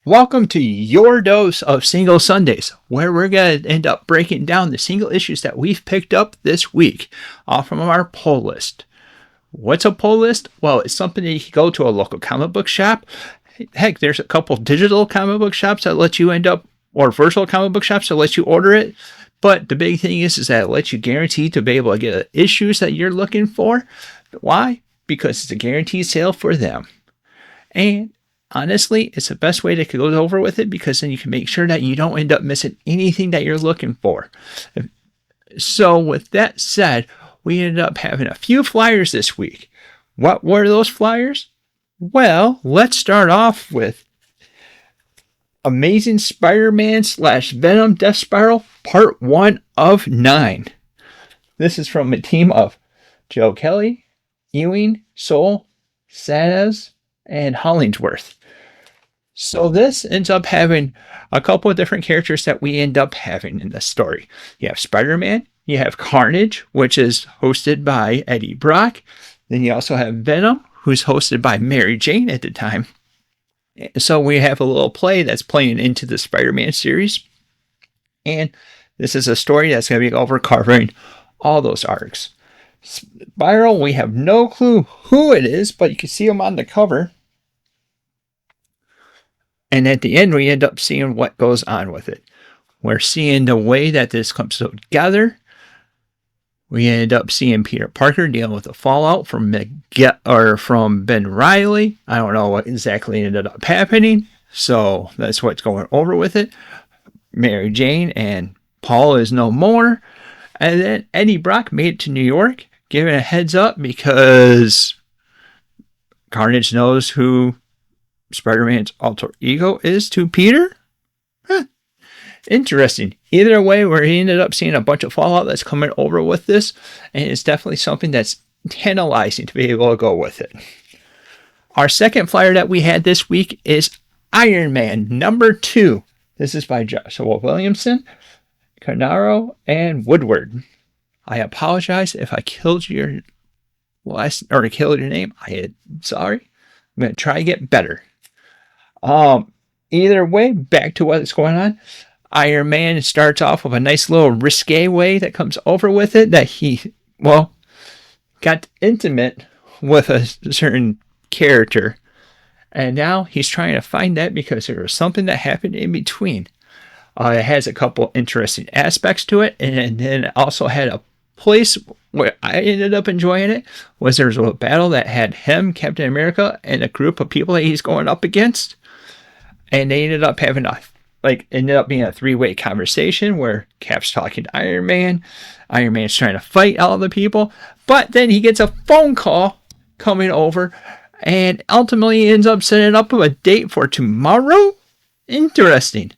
Welcome to your dose of Single Sundays, where we're going to end up breaking down the single issues that we've picked up this week off from our pull list. What's a pull list? Well, it's something that you can go to a local comic book shop. Heck, there's a couple digital comic book shops that let you or virtual comic book shops that let you order it. But the big thing is that it lets you guarantee to be able to get the issues that you're looking for. Why? Because it's a guaranteed sale for them. And honestly, it's the best way to go over with it because then you can make sure that you don't end up missing anything that you're looking for. So with that said, we ended up having a few flyers this week. What were those flyers? Well, let's start off with Amazing Spider-Man / Venom Death Spiral Part 1 of 9. This is from a team of Joe Kelly, Ewing, Soule, Sanez, and Hollingsworth. So this ends up having a couple of different characters that we end up having in the story. You have Spider-Man, you have Carnage, which is hosted by Eddie Brock. Then you also have Venom, who's hosted by Mary Jane at the time. So we have a little play that's playing into the Spider-Man series. And this is a story that's going to be covering all those arcs. Spiral, we have no clue who it is, but you can see him on the cover. And at the end, we end up seeing what goes on with it. We're seeing the way that this comes together. We end up seeing Peter Parker dealing with the fallout from Ben Reilly. I don't know what exactly ended up happening. So that's what's going over with it. Mary Jane and Paul is no more. And then Eddie Brock made it to New York, giving a heads up because Carnage knows who Spider-Man's alter ego is to Peter. Interesting. Either way, we ended up seeing a bunch of fallout that's coming over with this, and it's definitely something that's tantalizing to be able to go with it. Our second flyer that we had this week is Iron Man number 2. This is by Joshua Williamson, Carnaro, and Woodward. I apologize if I killed your name. Sorry. I'm going to try to get better. Either way, back to what's going on. Iron Man starts off with a nice little risque way that comes over with it, that he, got intimate with a certain character. And now he's trying to find that because there was something that happened in between. It has a couple interesting aspects to it, and then it also had a place where I ended up enjoying it, was there was a battle that had him, Captain America, and a group of people that he's going up against. And they ended up having being a 3-way conversation where Cap's talking to Iron Man. Iron Man's trying to fight all the people. But then he gets a phone call coming over and ultimately ends up setting up a date for tomorrow. Interesting.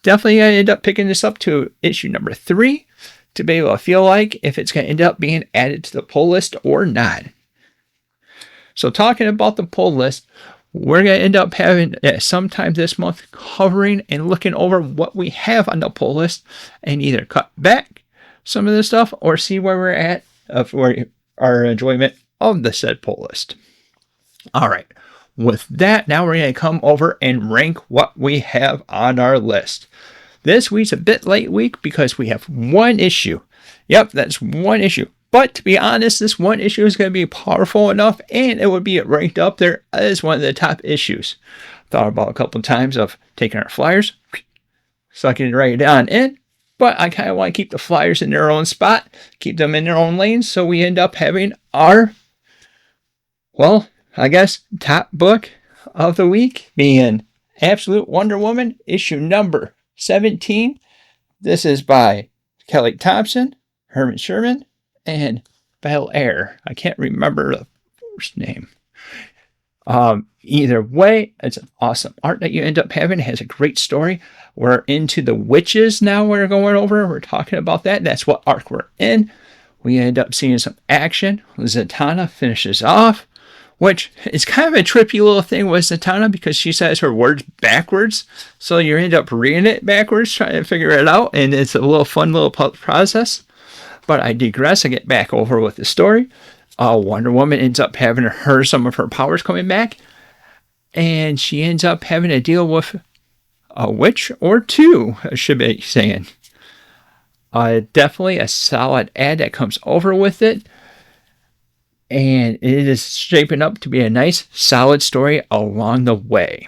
Definitely going to end up picking this up to issue number 3 to be able to feel like if it's going to end up being added to the pull list or not. So talking about the pull list, we're going to end up having sometime this month covering and looking over what we have on the pull list and either cut back some of this stuff or see where we're at for our enjoyment of the said pull list. All right. With that, now we're going to come over and rank what we have on our list. This week's a bit late week because we have one issue. Yep, that's one issue. But to be honest, this one issue is going to be powerful enough and it would be ranked up there as one of the top issues. Thought about a couple of times of taking our flyers, sucking it right on in, but I kind of want to keep the flyers in their own spot, keep them in their own lanes, so we end up having our, top book of the week being Absolute Wonder Woman, issue number 17. This is by Kelly Thompson, Herman Sherman, and Bel Air. I can't remember the first name. Either way, it's an awesome art that you end up having. It has a great story. We're into the witches now. We're going over. We're talking about that. That's what arc we're in. We end up seeing some action. Zatanna finishes off, which is kind of a trippy little thing with Zatanna because she says her words backwards. So you end up reading it backwards, trying to figure it out. And it's a little fun little process. But I digress. I get back over with the story. Wonder Woman ends up having some of her powers coming back. And she ends up having to deal with a witch or two, I should be saying. Definitely a solid ad that comes over with it. And it is shaping up to be a nice, solid story along the way.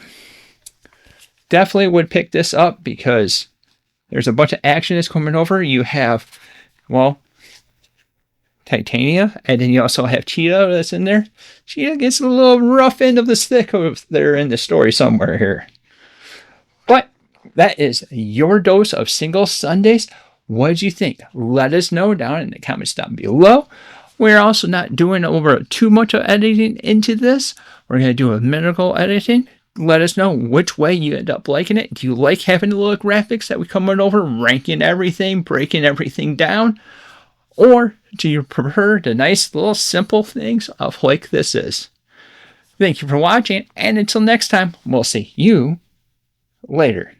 Definitely would pick this up because there's a bunch of action that's coming over. You have, well, Titania, and then you also have Cheetah that's in there. Cheetah gets a little rough end of the stick over there in the story somewhere here. But that is your dose of Single Sundays. What did you think? Let us know down in the comments down below. We're also not doing over too much of editing into this. We're going to do a minimal editing. Let us know which way you end up liking it. Do you like having the little graphics that we come over, ranking everything, breaking everything down? Or do you prefer the nice little simple things of like this is? Thank you for watching, and until next time, we'll see you later.